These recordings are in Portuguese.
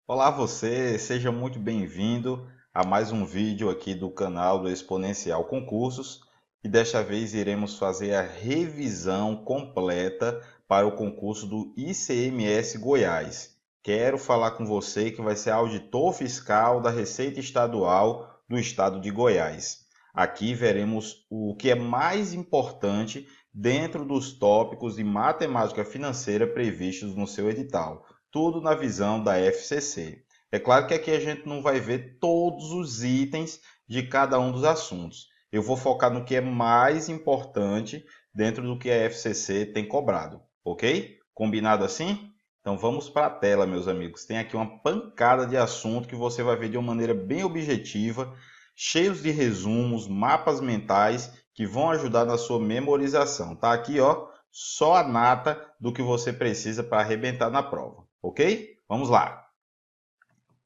Olá você, seja muito bem-vindo a mais um vídeo aqui do canal do Exponencial Concursos e desta vez iremos fazer a revisão completa para o concurso do ICMS Goiás. Quero falar com você que vai ser auditor fiscal da Receita Estadual do Estado de Goiás. Aqui veremos o que é mais importante dentro dos tópicos de matemática financeira previstos no seu edital. Tudo na visão da FCC. É claro que aqui a gente não vai ver todos os itens de cada um dos assuntos. Eu vou focar no que é mais importante dentro do que a FCC tem cobrado, ok? Combinado assim? Então vamos para a tela, meus amigos. Tem aqui uma pancada de assunto que você vai ver de uma maneira bem objetiva, cheios de resumos, mapas mentais que vão ajudar na sua memorização. Tá aqui, ó, só a nata do que você precisa para arrebentar na prova. Ok? Vamos lá.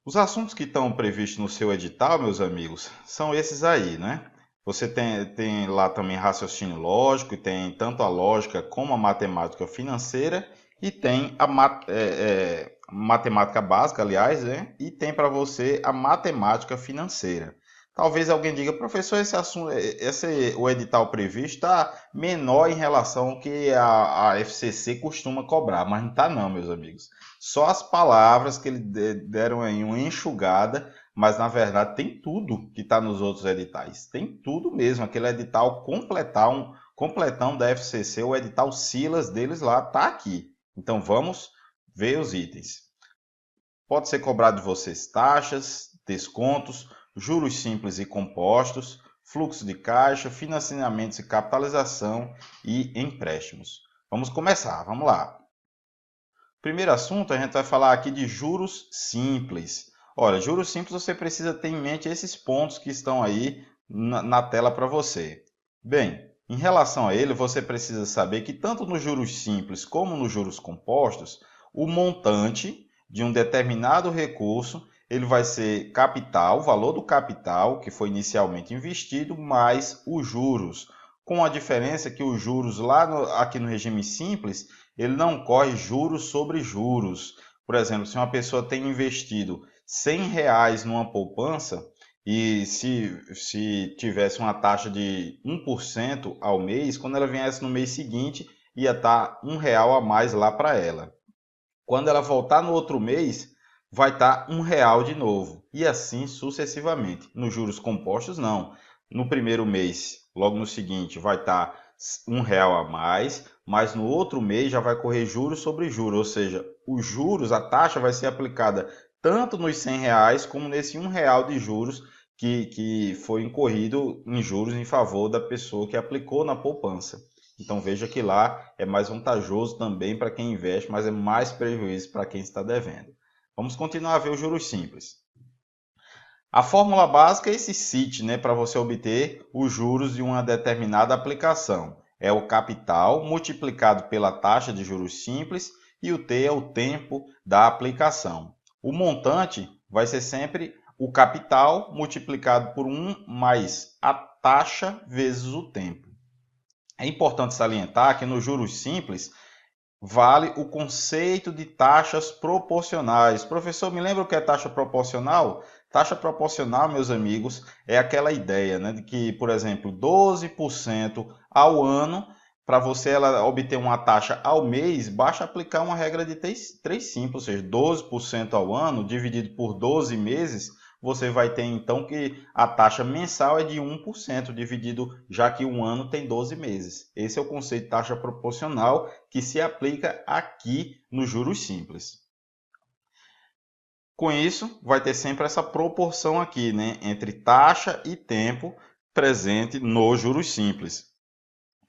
Os assuntos que estão previstos no seu edital, meus amigos, são esses aí, né? Você tem lá também raciocínio lógico, e tem tanto a lógica como a matemática financeira, e tem a matemática básica, aliás, né? E tem para você a matemática financeira. Talvez alguém diga, professor, esse assunto, o edital previsto está menor em relação ao que a FCC costuma cobrar, mas não está não, meus amigos. Só as palavras que eles deram aí uma enxugada, mas na verdade tem tudo que está nos outros editais. Tem tudo mesmo. Aquele edital completão da FCC, o edital Silas deles lá, está aqui. Então vamos ver os itens. Pode ser cobrado de vocês taxas, descontos, juros simples e compostos, fluxo de caixa, financiamentos e capitalização e empréstimos. Vamos começar, vamos lá. Primeiro assunto, a gente vai falar aqui de juros simples. Olha, juros simples você precisa ter em mente esses pontos que estão aí na tela para você. Bem, em relação a ele, você precisa saber que tanto nos juros simples como nos juros compostos, o montante de um determinado recurso ele vai ser capital, o valor do capital que foi inicialmente investido, mais os juros. Com a diferença que os juros aqui no regime simples, ele não corre juros sobre juros. Por exemplo, se uma pessoa tem investido R$ 100 numa poupança e se tivesse uma taxa de 1% ao mês, quando ela viesse no mês seguinte, ia estar R$ 1 a mais lá para ela. Quando ela voltar no outro mês, vai estar R$ 1 de novo. E assim sucessivamente. Nos juros compostos, não. No primeiro mês, logo no seguinte, vai estar R$ 1 a mais, mas no outro mês já vai correr juros sobre juros, ou seja, os juros, a taxa vai ser aplicada tanto nos R$ 100 como nesse R$ 1 de juros que foi incorrido em juros em favor da pessoa que aplicou na poupança. Então veja que lá é mais vantajoso também para quem investe, mas é mais prejuízo para quem está devendo. Vamos continuar a ver os juros simples. A fórmula básica é esse CIT, né, para você obter os juros de uma determinada aplicação. É o capital multiplicado pela taxa de juros simples e o T é o tempo da aplicação. O montante vai ser sempre o capital multiplicado por 1 mais a taxa vezes o tempo. É importante salientar que nos juros simples vale o conceito de taxas proporcionais. Professor, me lembra o que é taxa proporcional? Taxa proporcional, meus amigos, é aquela ideia, né, de que, por exemplo, 12% ao ano, para você obter uma taxa ao mês, basta aplicar uma regra de 3 simples, ou seja, 12% ao ano dividido por 12 meses, você vai ter então que a taxa mensal é de 1%, dividido, já que um ano tem 12 meses. Esse é o conceito de taxa proporcional que se aplica aqui nos juros simples. Com isso, vai ter sempre essa proporção aqui, né, entre taxa e tempo presente nos juros simples.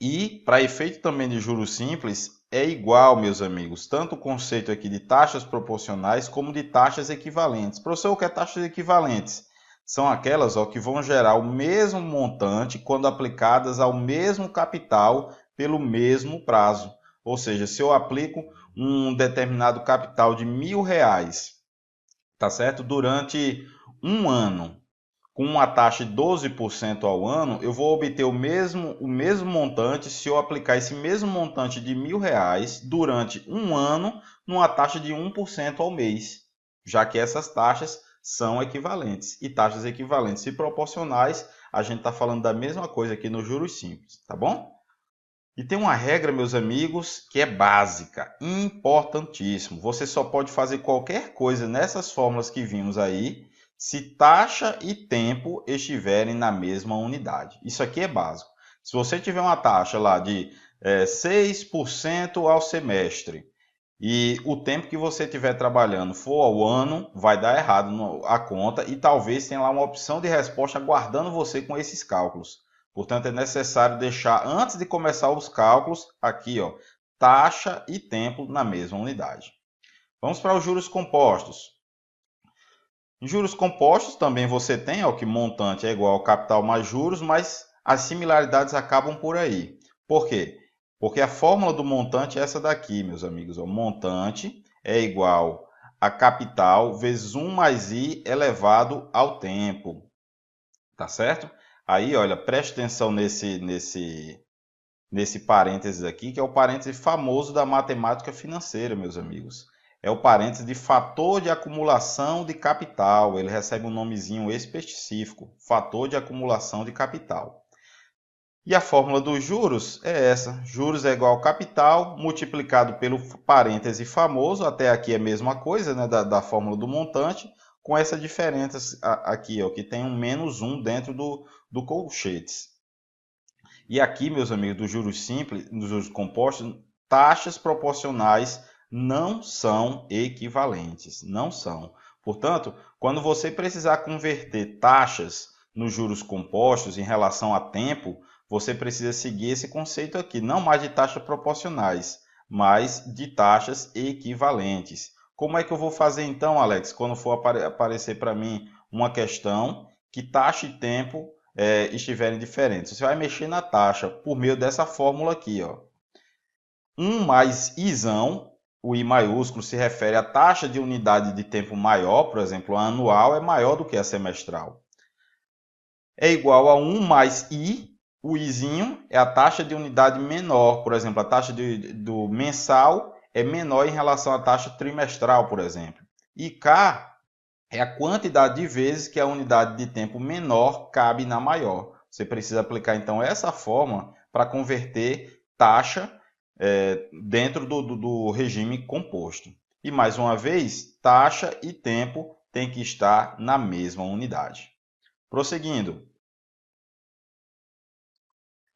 E, para efeito também de juros simples, é igual, meus amigos, tanto o conceito aqui de taxas proporcionais como de taxas equivalentes. Professor, o que é taxas equivalentes? São aquelas que vão gerar o mesmo montante quando aplicadas ao mesmo capital pelo mesmo prazo. Ou seja, se eu aplico um determinado capital de R$ 1.000, tá certo? Durante um ano, com uma taxa de 12% ao ano, eu vou obter o mesmo montante se eu aplicar esse mesmo montante de R$ 1.000 durante um ano, numa taxa de 1% ao mês. já que essas taxas são equivalentes. E taxas equivalentes e proporcionais, a gente está falando da mesma coisa aqui nos juros simples, tá bom? E tem uma regra, meus amigos, que é básica, importantíssimo. Você só pode fazer qualquer coisa nessas fórmulas que vimos aí, se taxa e tempo estiverem na mesma unidade. Isso aqui é básico. Se você tiver uma taxa lá de 6% ao semestre, e o tempo que você estiver trabalhando for ao ano, vai dar errado a conta e talvez tenha lá uma opção de resposta aguardando você com esses cálculos. Portanto, é necessário deixar, antes de começar os cálculos, aqui, ó, taxa e tempo na mesma unidade. Vamos para os juros compostos. Em juros compostos também você tem, ó, que montante é igual ao capital mais juros, mas as similaridades acabam por aí. Por quê? Porque a fórmula do montante é essa daqui, meus amigos. O montante é igual a capital vezes 1 mais i elevado ao tempo. Tá certo? Aí, olha, preste atenção nesse parênteses aqui, que é o parêntese famoso da matemática financeira, meus amigos. É o parêntese de fator de acumulação de capital. Ele recebe um nomezinho específico, fator de acumulação de capital. E a fórmula dos juros é essa. Juros é igual ao capital multiplicado pelo parêntese famoso, até aqui é a mesma coisa, né, da fórmula do montante, com essa diferença aqui, ó, que tem um menos 1 dentro do colchetes. E aqui, meus amigos, dos juros simples, dos juros compostos, taxas proporcionais não são equivalentes. Não são. Portanto, quando você precisar converter taxas nos juros compostos em relação a tempo, você precisa seguir esse conceito aqui, não mais de taxas proporcionais, mas de taxas equivalentes. Como é que eu vou fazer então, Alex, quando for aparecer para mim uma questão que taxa e tempo estiverem diferentes? Você vai mexer na taxa por meio dessa fórmula aqui, ó. 1 mais izão, o i maiúsculo se refere à taxa de unidade de tempo maior, por exemplo, a anual é maior do que a semestral. É igual a 1 mais i, o izinho é a taxa de unidade menor, por exemplo, a taxa do mensal é menor em relação à taxa trimestral, por exemplo. E K é a quantidade de vezes que a unidade de tempo menor cabe na maior. Você precisa aplicar, então, essa forma para converter taxa dentro do regime composto. E, mais uma vez, taxa e tempo têm que estar na mesma unidade. Prosseguindo.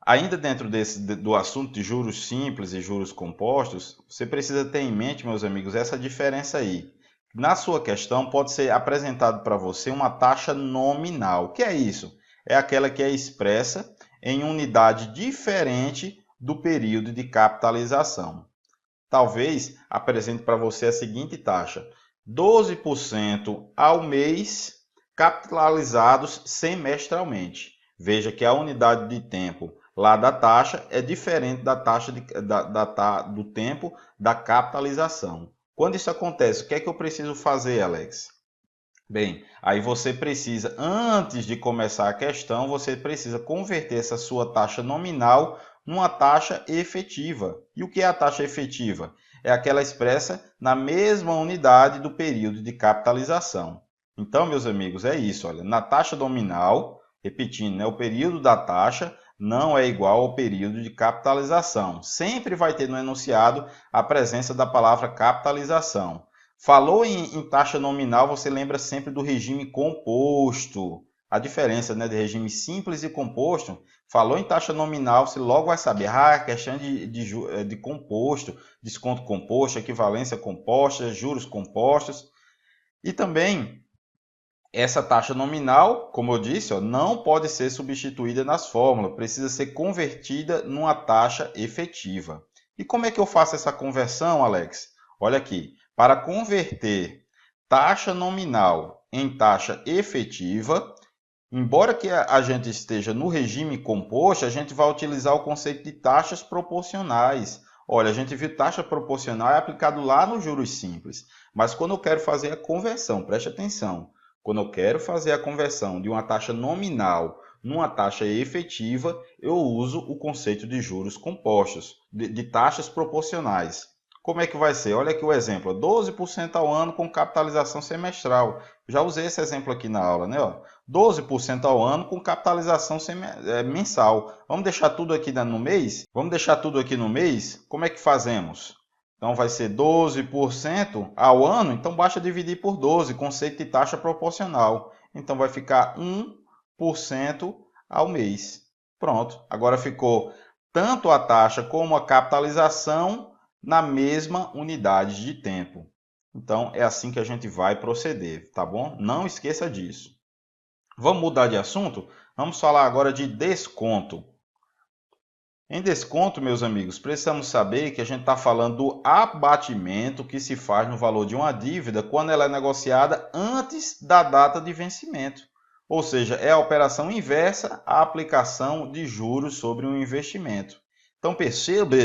Ainda dentro do assunto de juros simples e juros compostos, você precisa ter em mente, meus amigos, essa diferença aí. Na sua questão, pode ser apresentado para você uma taxa nominal. O que é isso? É aquela que é expressa em unidade diferente do período de capitalização. Talvez apresente para você a seguinte taxa: 12% ao mês capitalizados semestralmente. Veja que a unidade de tempo lá da taxa é diferente da taxa do tempo da capitalização. Quando isso acontece, o que é que eu preciso fazer, Alex? Bem, aí você precisa, antes de começar a questão, você precisa converter essa sua taxa nominal numa taxa efetiva. E o que é a taxa efetiva? É aquela expressa na mesma unidade do período de capitalização. Então, meus amigos, é isso. Olha, na taxa nominal, repetindo, né, o período da taxa não é igual ao período de capitalização. Sempre vai ter no enunciado a presença da palavra capitalização. Falou em taxa nominal, você lembra sempre do regime composto. A diferença, né, de regime simples e composto. Falou em taxa nominal, você logo vai saber. Questão de composto, desconto composto, equivalência composta, juros compostos. E também essa taxa nominal, como eu disse, ó, não pode ser substituída nas fórmulas, precisa ser convertida numa taxa efetiva. E como é que eu faço essa conversão, Alex? Olha aqui, para converter taxa nominal em taxa efetiva, embora que a gente esteja no regime composto, a gente vai utilizar o conceito de taxas proporcionais. Olha, a gente viu taxa proporcional é aplicado lá nos juros simples, mas quando eu quero fazer a conversão, preste atenção, quando eu quero fazer a conversão de uma taxa nominal numa taxa efetiva, eu uso o conceito de juros compostos, de taxas proporcionais. Como é que vai ser? Olha aqui o exemplo, 12% ao ano com capitalização semestral. Já usei esse exemplo aqui na aula, né? Ó, 12% ao ano com capitalização mensal. Vamos deixar tudo aqui no mês? Vamos deixar tudo aqui no mês? Como é que fazemos? Então vai ser 12% ao ano, então basta dividir por 12, conceito de taxa proporcional. Então vai ficar 1% ao mês. Pronto, agora ficou tanto a taxa como a capitalização na mesma unidade de tempo. Então é assim que a gente vai proceder, tá bom? Não esqueça disso. Vamos mudar de assunto? Vamos falar agora de desconto. Em desconto, meus amigos, precisamos saber que a gente está falando do abatimento que se faz no valor de uma dívida quando ela é negociada antes da data de vencimento. Ou seja, é a operação inversa à aplicação de juros sobre um investimento. Então perceba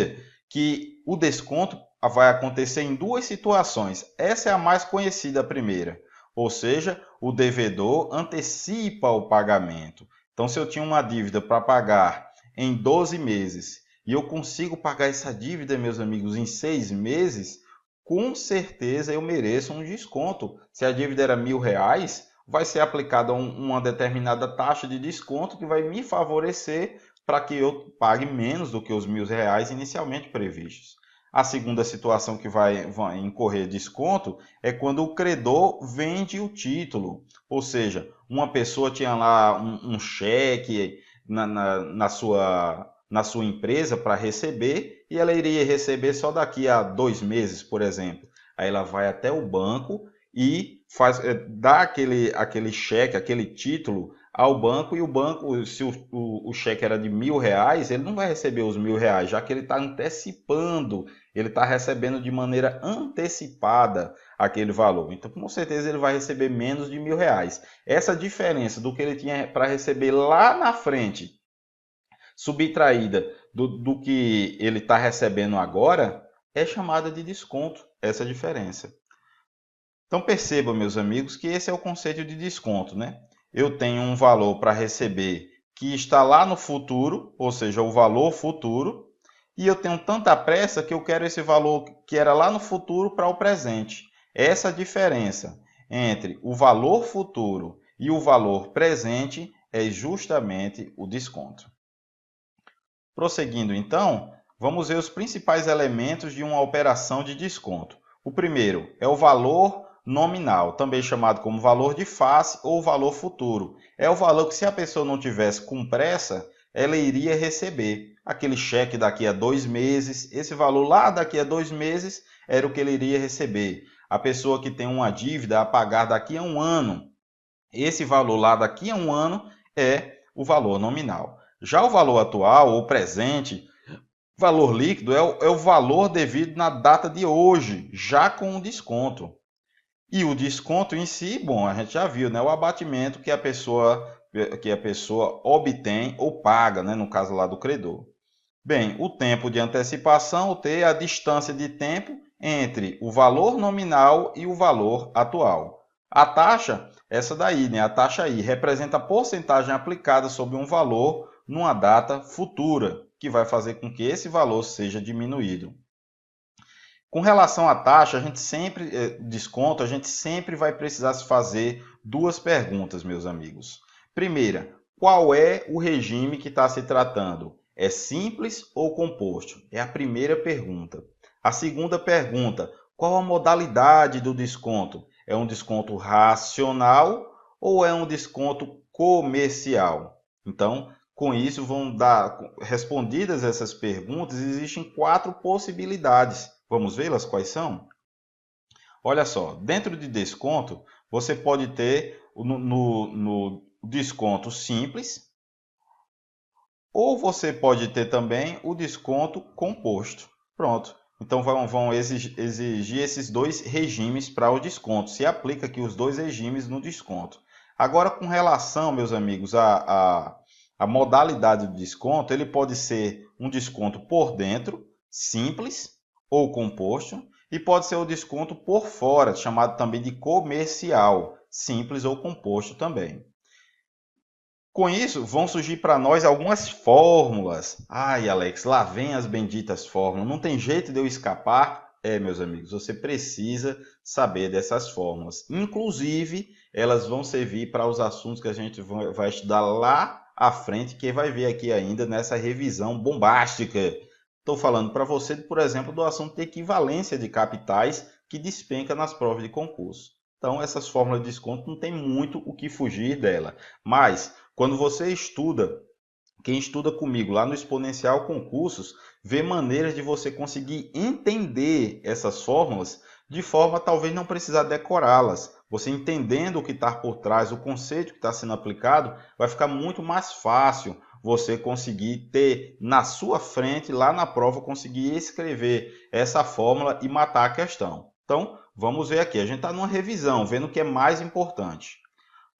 que o desconto vai acontecer em duas situações. Essa é a mais conhecida, a primeira. Ou seja, o devedor antecipa o pagamento. Então, se eu tinha uma dívida para pagar em 12 meses e eu consigo pagar essa dívida, meus amigos, em 6 meses, com certeza eu mereço um desconto. Se a dívida era R$ 1.000, vai ser aplicada uma determinada taxa de desconto que vai me favorecer para que eu pague menos do que os R$ 1.000 inicialmente previstos. A segunda situação que vai incorrer desconto é quando o credor vende o título. Ou seja, uma pessoa tinha lá um cheque na sua empresa para receber e ela iria receber só daqui a 2 meses, por exemplo. Aí ela vai até o banco e dá aquele cheque, aquele título ao banco, e o banco, se o cheque era de R$ 1.000, ele não vai receber os R$ 1.000, já que ele está antecipando, ele está recebendo de maneira antecipada aquele valor. Então, com certeza, ele vai receber menos de R$ 1.000. Essa diferença do que ele tinha para receber lá na frente, subtraída do que ele está recebendo agora, é chamada de desconto, essa diferença. Então, percebam, meus amigos, que esse é o conceito de desconto, né? Eu tenho um valor para receber que está lá no futuro, ou seja, o valor futuro, e eu tenho tanta pressa que eu quero esse valor que era lá no futuro para o presente. Essa diferença entre o valor futuro e o valor presente é justamente o desconto. Prosseguindo, então, vamos ver os principais elementos de uma operação de desconto. O primeiro é o valor nominal, também chamado como valor de face ou valor futuro. É o valor que, se a pessoa não tivesse com pressa, ela iria receber. Aquele cheque daqui a 2 meses, esse valor lá daqui a 2 meses era o que ele iria receber. A pessoa que tem uma dívida a pagar daqui a 1 ano, esse valor lá daqui a 1 ano é o valor nominal. Já o valor atual ou presente, valor líquido, é o valor devido na data de hoje, já com o desconto. E o desconto em si, bom, a gente já viu, né? O abatimento que a pessoa obtém ou paga, né? No caso lá do credor. Bem, o tempo de antecipação, o T, é a distância de tempo entre o valor nominal e o valor atual. A taxa, essa daí, né? A taxa I, representa a porcentagem aplicada sobre um valor numa data futura, que vai fazer com que esse valor seja diminuído. Com relação à taxa, desconto, a gente sempre vai precisar se fazer duas perguntas, meus amigos. Primeira, qual é o regime que está se tratando? É simples ou composto? É a primeira pergunta. A segunda pergunta, qual a modalidade do desconto? É um desconto racional ou é um desconto comercial? Então, com isso, vão dar respondidas essas perguntas, existem 4 possibilidades. Vamos vê-las quais são? Olha só, dentro de desconto, você pode ter no desconto simples, ou você pode ter também o desconto composto. Pronto. Então vão exigir esses 2 regimes para o desconto. Se aplica aqui os 2 regimes no desconto. Agora, com relação, meus amigos, a modalidade do desconto, ele pode ser um desconto por dentro, simples, ou composto, e pode ser o desconto por fora, chamado também de comercial, simples ou composto também. Com isso, vão surgir para nós algumas fórmulas. Ai, Alex, lá vem as benditas fórmulas. Não tem jeito de eu escapar? Meus amigos, você precisa saber dessas fórmulas. Inclusive, elas vão servir para os assuntos que a gente vai estudar lá à frente, que vai ver aqui ainda nessa revisão bombástica. Estou falando para você, por exemplo, do assunto de equivalência de capitais que despenca nas provas de concurso. Então, essas fórmulas de desconto não tem muito o que fugir dela. Mas, quando você estuda, quem estuda comigo lá no Exponencial Concursos, vê maneiras de você conseguir entender essas fórmulas de forma a talvez não precisar decorá-las. Você entendendo o que está por trás, o conceito que está sendo aplicado, vai ficar muito mais fácil você conseguir ter na sua frente, lá na prova, conseguir escrever essa fórmula e matar a questão. Então, vamos ver aqui. A gente está numa revisão, vendo o que é mais importante.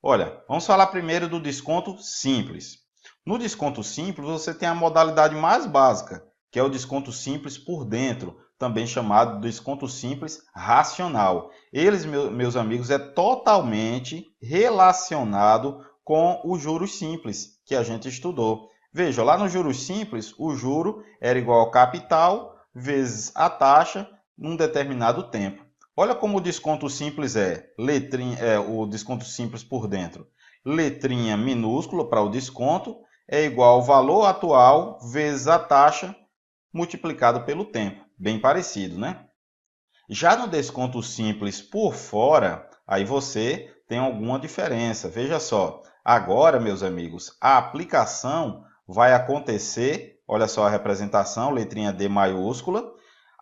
Olha, vamos falar primeiro do desconto simples. No desconto simples, você tem a modalidade mais básica, que é o desconto simples por dentro, também chamado de desconto simples racional. Eles, meus amigos, é totalmente relacionado com os juros simples que a gente estudou. Veja, lá nos juros simples, o juro era igual ao capital vezes a taxa num determinado tempo. Olha como o desconto simples o desconto simples por dentro. Letrinha minúscula para o desconto é igual ao valor atual vezes a taxa multiplicado pelo tempo. Bem parecido, né? Já no desconto simples por fora, aí você tem alguma diferença. Veja só, agora, meus amigos, a aplicação vai acontecer, olha só a representação, letrinha D maiúscula.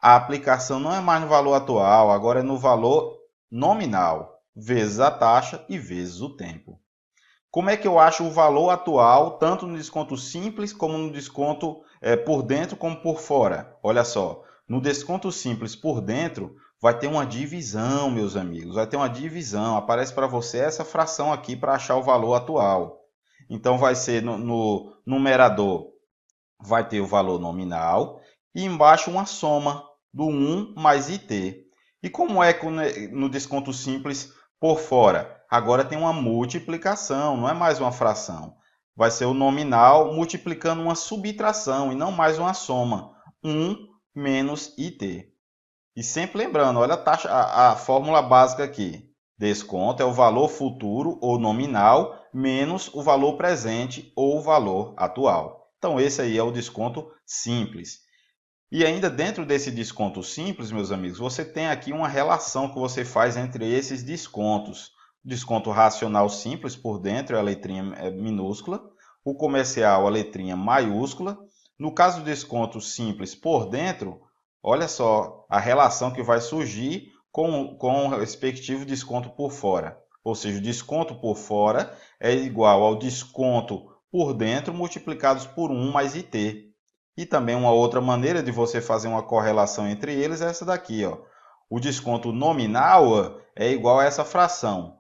A aplicação não é mais no valor atual, agora é no valor nominal, vezes a taxa e vezes o tempo. Como é que eu acho o valor atual, tanto no desconto simples, como no desconto por dentro, como por fora? Olha só, no desconto simples por dentro, vai ter uma divisão, meus amigos. Vai ter uma divisão. Aparece para você essa fração aqui para achar o valor atual. Então, vai ser no numerador, vai ter o valor nominal. E embaixo uma soma do 1 mais IT. E como é que no desconto simples por fora? Agora tem uma multiplicação, não é mais uma fração. Vai ser o nominal multiplicando uma subtração e não mais uma soma. 1 menos IT. E sempre lembrando, olha a fórmula básica aqui. Desconto é o valor futuro ou nominal menos o valor presente ou o valor atual. Então esse aí é o desconto simples. E ainda dentro desse desconto simples, meus amigos, você tem aqui uma relação que você faz entre esses descontos. O desconto racional simples por dentro é a letrinha minúscula, o comercial a letrinha maiúscula. No caso do desconto simples por dentro, olha só a relação que vai surgir com o respectivo desconto por fora. Ou seja, o desconto por fora é igual ao desconto por dentro multiplicados por 1 mais IT. E também uma outra maneira de você fazer uma correlação entre eles é essa daqui, ó. O desconto nominal é igual a essa fração.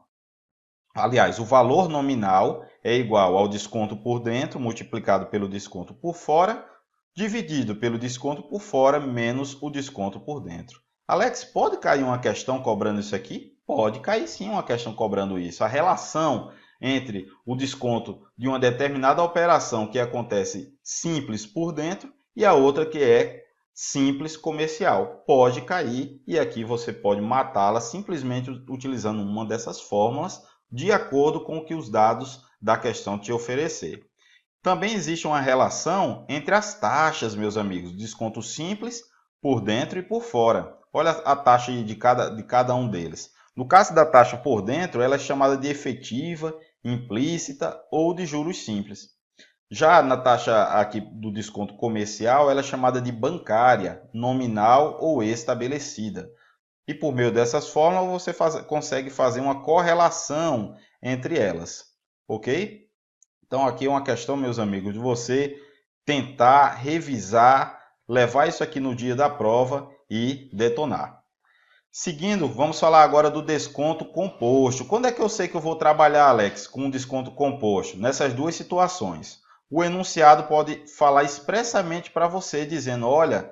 Aliás, o valor nominal é igual ao desconto por dentro multiplicado pelo desconto por fora, dividido pelo desconto por fora menos o desconto por dentro. Alex, pode cair uma questão cobrando isso aqui? Pode cair sim uma questão cobrando isso. A relação entre o desconto de uma determinada operação que acontece simples por dentro e a outra que é simples comercial. Pode cair e aqui você pode matá-la simplesmente utilizando uma dessas fórmulas de acordo com o que os dados da questão te oferecer. Também existe uma relação entre as taxas, meus amigos, desconto simples por dentro e por fora. Olha a taxa de cada um deles. No caso da taxa por dentro, ela é chamada de efetiva, implícita ou de juros simples. Já na taxa aqui do desconto comercial, ela é chamada de bancária, nominal ou estabelecida. E por meio dessas fórmulas, você consegue fazer uma correlação entre elas. Ok? Então, aqui é uma questão, meus amigos, de você tentar revisar, levar isso aqui no dia da prova e detonar. Seguindo, vamos falar agora do desconto composto. Quando é que eu sei que eu vou trabalhar, Alex, com um desconto composto? Nessas duas situações. O enunciado pode falar expressamente para você, dizendo, olha,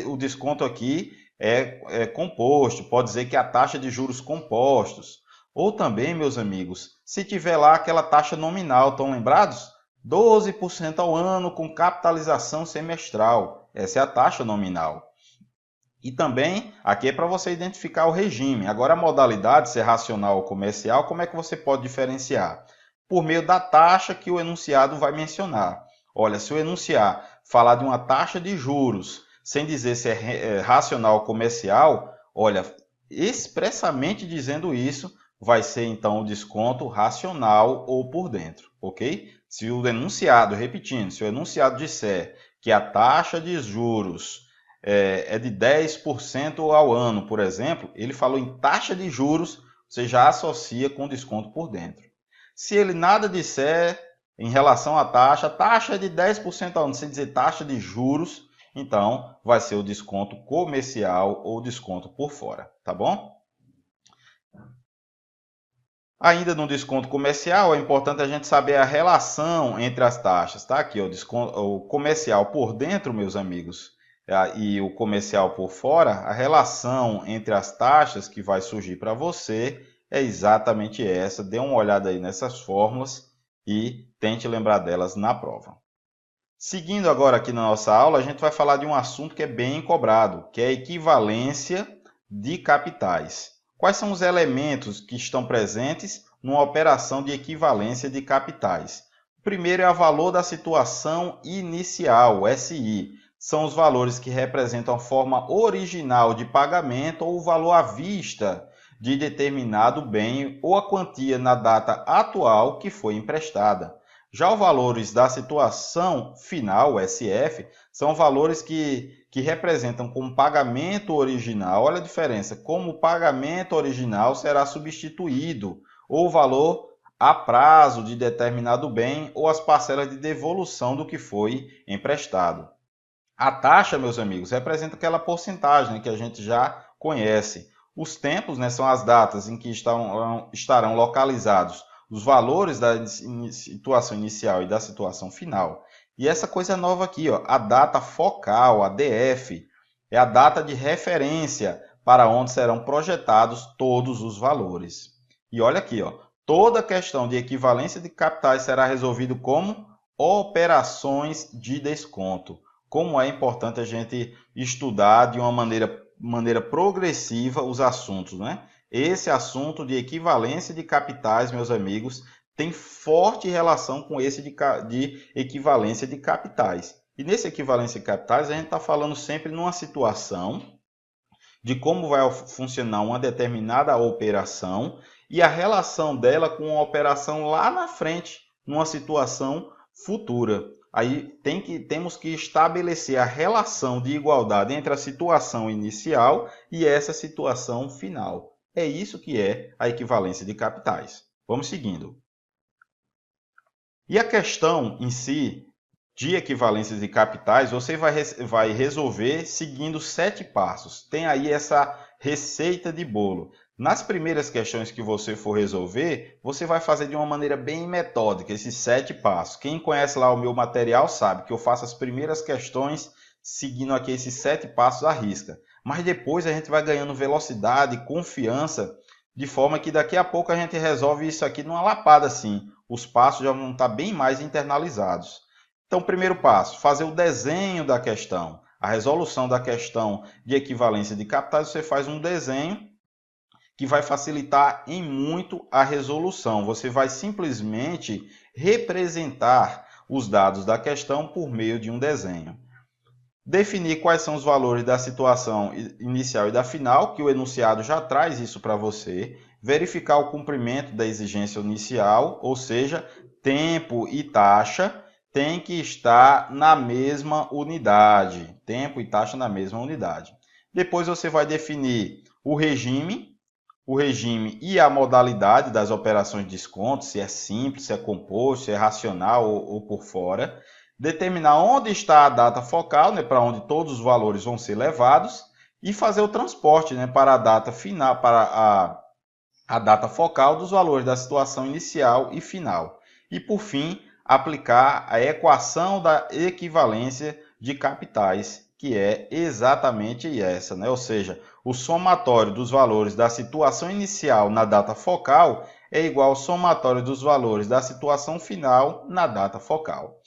o desconto aqui é composto, pode dizer que é a taxa de juros compostos. Ou também, meus amigos, se tiver lá aquela taxa nominal, estão lembrados? 12% ao ano com capitalização semestral. Essa é a taxa nominal. E também aqui é para você identificar o regime. Agora a modalidade, se é racional ou comercial, como é que você pode diferenciar? Por meio da taxa que o enunciado vai mencionar. Olha, se o enunciar falar de uma taxa de juros, sem dizer se é racional ou comercial, olha, expressamente dizendo isso, vai ser então o desconto racional ou por dentro, ok? Se o enunciado, repetindo, se o enunciado disser que a taxa de juros é de 10% ao ano, por exemplo, ele falou em taxa de juros, você já associa com desconto por dentro. Se ele nada disser em relação à taxa, taxa é de 10% ao ano, sem dizer taxa de juros, então vai ser o desconto comercial ou desconto por fora, tá bom? Ainda no desconto comercial, é importante a gente saber a relação entre as taxas, tá? Aqui, o comercial por dentro, meus amigos, e o comercial por fora, a relação entre as taxas que vai surgir para você é exatamente essa. Dê uma olhada aí nessas fórmulas e tente lembrar delas na prova. Seguindo agora aqui na nossa aula, a gente vai falar de um assunto que é bem cobrado, que é a equivalência de capitais. Quais são os elementos que estão presentes numa operação de equivalência de capitais? O primeiro é o valor da situação inicial, SI. São os valores que representam a forma original de pagamento ou o valor à vista de determinado bem ou a quantia na data atual que foi emprestada. Já os valores da situação final, SF, são valores que representam como pagamento original. Olha a diferença, como o pagamento original será substituído, ou o valor a prazo de determinado bem, ou as parcelas de devolução do que foi emprestado. A taxa, meus amigos, representa aquela porcentagem, né, que a gente já conhece. Os tempos, né, são as datas em que estarão localizados os valores da situação inicial e da situação final. E essa coisa nova aqui, ó, a data focal, a DF, é a data de referência para onde serão projetados todos os valores. E olha aqui, ó, toda questão de equivalência de capitais será resolvida como operações de desconto. Como é importante a gente estudar de uma maneira progressiva os assuntos, né? Esse assunto de equivalência de capitais, meus amigos, tem forte relação com esse de equivalência de capitais. E nesse equivalência de capitais, a gente está falando sempre numa situação de como vai funcionar uma determinada operação e a relação dela com uma operação lá na frente, numa situação futura. Aí temos que estabelecer a relação de igualdade entre a situação inicial e essa situação final. É isso que é a equivalência de capitais. Vamos seguindo. E a questão em si de equivalências de capitais, você vai resolver seguindo 7 passos. Tem aí essa receita de bolo. Nas primeiras questões que você for resolver, você vai fazer de uma maneira bem metódica, esses 7 passos. Quem conhece lá o meu material sabe que eu faço as primeiras questões seguindo aqui esses 7 passos à risca. Mas depois a gente vai ganhando velocidade, confiança, de forma que daqui a pouco a gente resolve isso aqui numa lapada assim. Os passos já vão estar bem mais internalizados. Então, primeiro passo, fazer o desenho da questão. A resolução da questão de equivalência de capitais, você faz um desenho que vai facilitar em muito a resolução. Você vai simplesmente representar os dados da questão por meio de um desenho. Definir quais são os valores da situação inicial e da final, que o enunciado já traz isso para você. Verificar o cumprimento da exigência inicial, ou seja, tempo e taxa, tem que estar na mesma unidade. Tempo e taxa na mesma unidade. Depois você vai definir o regime e a modalidade das operações de desconto, se é simples, se é composto, se é racional ou por fora. Determinar onde está a data focal, né, para onde todos os valores vão ser levados, e fazer o transporte, né, para a data final, para a data focal dos valores da situação inicial e final. E por fim, aplicar a equação da equivalência de capitais, que é exatamente essa, né? Ou seja, o somatório dos valores da situação inicial na data focal é igual ao somatório dos valores da situação final na data focal.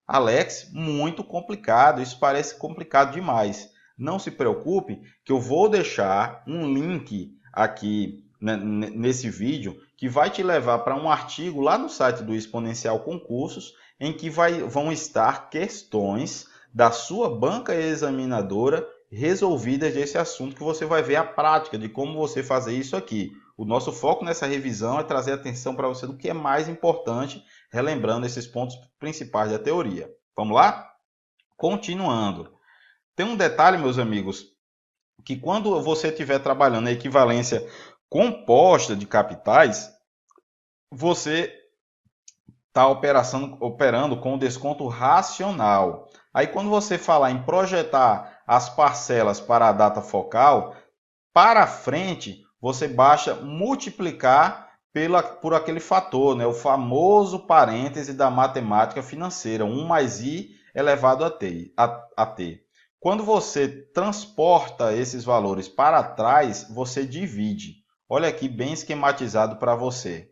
Alex, muito complicado, isso parece complicado demais. Não se preocupe que eu vou deixar um link aqui nesse vídeo que vai te levar para um artigo lá no site do Exponencial Concursos, em que vão estar questões da sua banca examinadora resolvidas desse assunto, que você vai ver a prática de como você fazer isso aqui. O nosso foco nessa revisão é trazer atenção para você do que é mais importante, relembrando esses pontos principais da teoria. Vamos lá? Continuando. Tem um detalhe, meus amigos, que quando você estiver trabalhando a equivalência composta de capitais, você está operando com o desconto racional. Aí, quando você falar em projetar as parcelas para a data focal, para frente, você basta multiplicar por aquele fator, né? O famoso parêntese da matemática financeira, 1 mais i elevado a t. Quando você transporta esses valores para trás, você divide. Olha aqui bem esquematizado para você.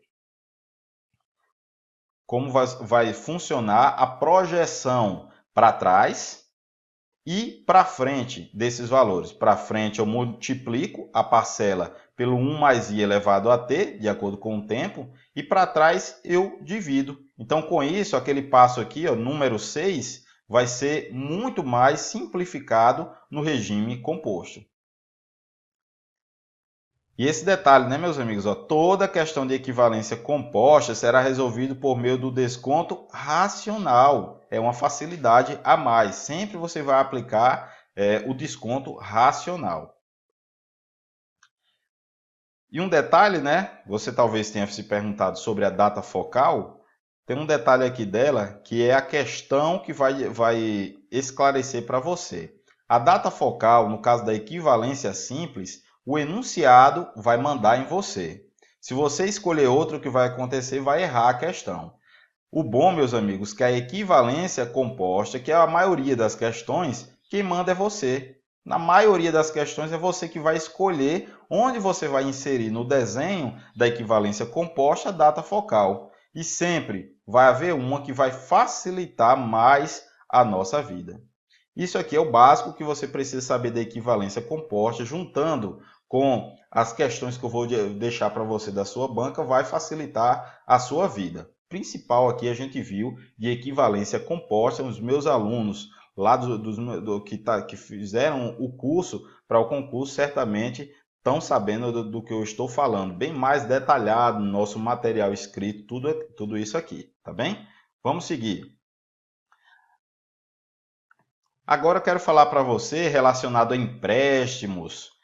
Como vai funcionar a projeção para trás e para frente desses valores. Para frente eu multiplico a parcela pelo 1 mais i elevado a t, de acordo com o tempo, e para trás eu divido. Então, com isso, aquele passo aqui, ó, número 6, vai ser muito mais simplificado no regime composto. E esse detalhe, né, meus amigos? Ó, toda questão de equivalência composta será resolvida por meio do desconto racional. É uma facilidade a mais. Sempre você vai aplicar o desconto racional. E um detalhe, né? Você talvez tenha se perguntado sobre a data focal. Tem um detalhe aqui dela que é a questão que vai esclarecer para você. A data focal, no caso da equivalência simples, o enunciado vai mandar em você. Se você escolher outro, o que vai acontecer? Vai errar a questão. O bom, meus amigos, que a equivalência composta, que é a maioria das questões, quem manda é você. Na maioria das questões é você que vai escolher onde você vai inserir no desenho da equivalência composta a data focal. E sempre vai haver uma que vai facilitar mais a nossa vida. Isso aqui é o básico que você precisa saber da equivalência composta, juntando com as questões que eu vou deixar para você da sua banca, vai facilitar a sua vida. Principal aqui a gente viu de equivalência composta, os meus alunos lá que fizeram o curso para o concurso, certamente estão sabendo do que eu estou falando, bem mais detalhado no nosso material escrito, tudo isso aqui, tá bem? Vamos seguir. Agora eu quero falar para você relacionado a empréstimos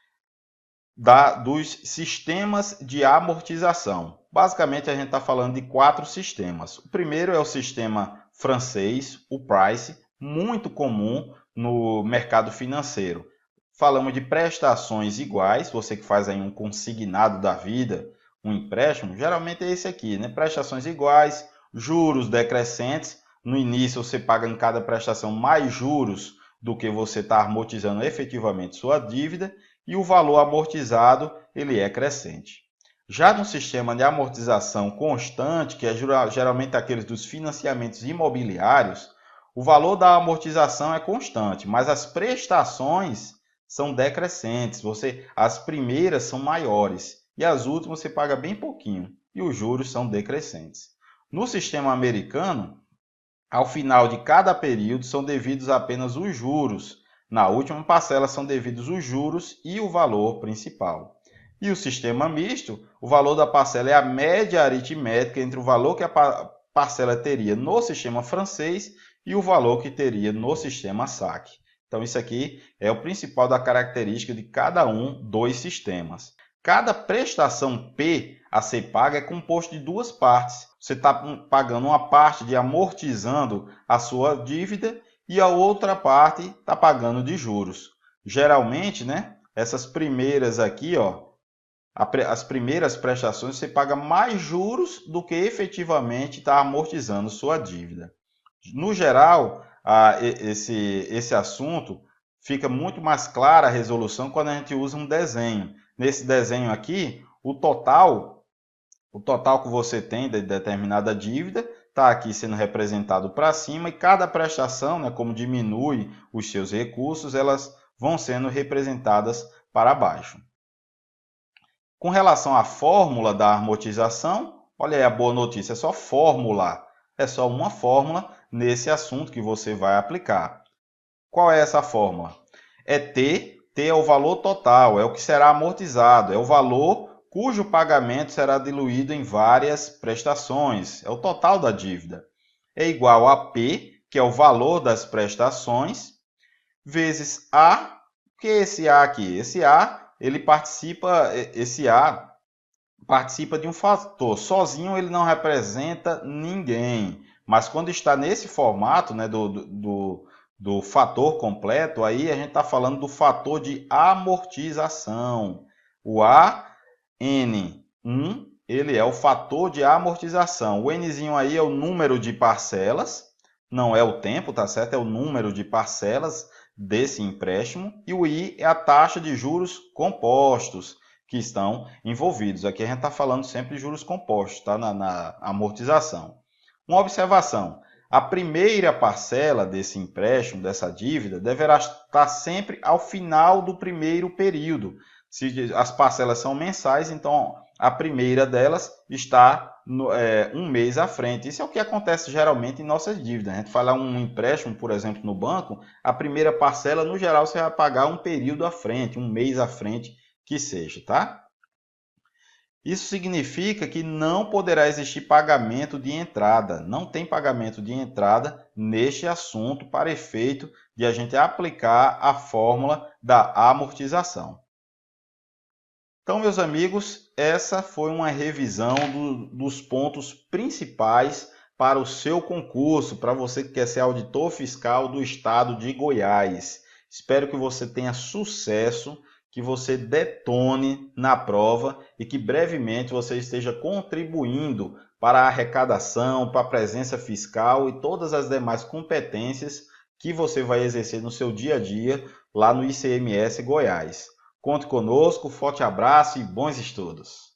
dos sistemas de amortização. Basicamente a gente está falando de 4 sistemas. O primeiro é o sistema francês, o Price, muito comum no mercado financeiro. Falamos de prestações iguais, você que faz aí um consignado da vida, um empréstimo, geralmente é esse aqui, né? Prestações iguais, juros decrescentes. No início você paga em cada prestação mais juros do que você está amortizando efetivamente sua dívida, e o valor amortizado ele é crescente. Já no sistema de amortização constante, que é geralmente aqueles dos financiamentos imobiliários, o valor da amortização é constante, mas as prestações são decrescentes. As primeiras são maiores e as últimas você paga bem pouquinho e os juros são decrescentes. No sistema americano, ao final de cada período são devidos apenas os juros. Na última parcela são devidos os juros e o valor principal. E o sistema misto, o valor da parcela é a média aritmética entre o valor que a parcela teria no sistema francês e o valor que teria no sistema saque. Então isso aqui é o principal da característica de cada um dos sistemas. Cada prestação P a ser paga é composto de 2 partes. Você está pagando uma parte de amortizando a sua dívida e a outra parte está pagando de juros. Geralmente, né, essas primeiras aqui, ó, as primeiras prestações você paga mais juros do que efetivamente está amortizando sua dívida. No geral, esse assunto fica muito mais clara a resolução quando a gente usa um desenho. Nesse desenho aqui, o total que você tem de determinada dívida está aqui sendo representado para cima, e cada prestação, né, como diminui os seus recursos, elas vão sendo representadas para baixo. Com relação à fórmula da amortização, olha aí a boa notícia, é só fórmula, é só uma fórmula nesse assunto que você vai aplicar. Qual é essa fórmula? É T, T é o valor total, é o que será amortizado, é o valor cujo pagamento será diluído em várias prestações, é o total da dívida. É igual a P, que é o valor das prestações, vezes A, que é esse A aqui? Esse A, esse A participa de um fator. Sozinho ele não representa ninguém. Mas quando está nesse formato, né, do fator completo, aí a gente está falando do fator de amortização. O AN1, ele é o fator de amortização. O Nzinho aí é o número de parcelas, não é o tempo, tá certo? É o número de parcelas desse empréstimo. E o I é a taxa de juros compostos que estão envolvidos. Aqui a gente está falando sempre de juros compostos, tá? Na amortização. Uma observação: a primeira parcela desse empréstimo, dessa dívida, deverá estar sempre ao final do primeiro período. Se as parcelas são mensais, então a primeira delas está um mês à frente. Isso é o que acontece geralmente em nossas dívidas. A gente fala um empréstimo, por exemplo, no banco, a primeira parcela, no geral, você vai pagar um período à frente, um mês à frente, que seja, tá? Isso significa que não poderá existir pagamento de entrada. Não tem pagamento de entrada neste assunto para efeito de a gente aplicar a fórmula da amortização. Então, meus amigos, essa foi uma revisão dos pontos principais para o seu concurso, para você que quer ser auditor fiscal do estado de Goiás. Espero que você tenha sucesso, que você detone na prova e que brevemente você esteja contribuindo para a arrecadação, para a presença fiscal e todas as demais competências que você vai exercer no seu dia a dia lá no ICMS Goiás. Conte conosco, forte abraço e bons estudos!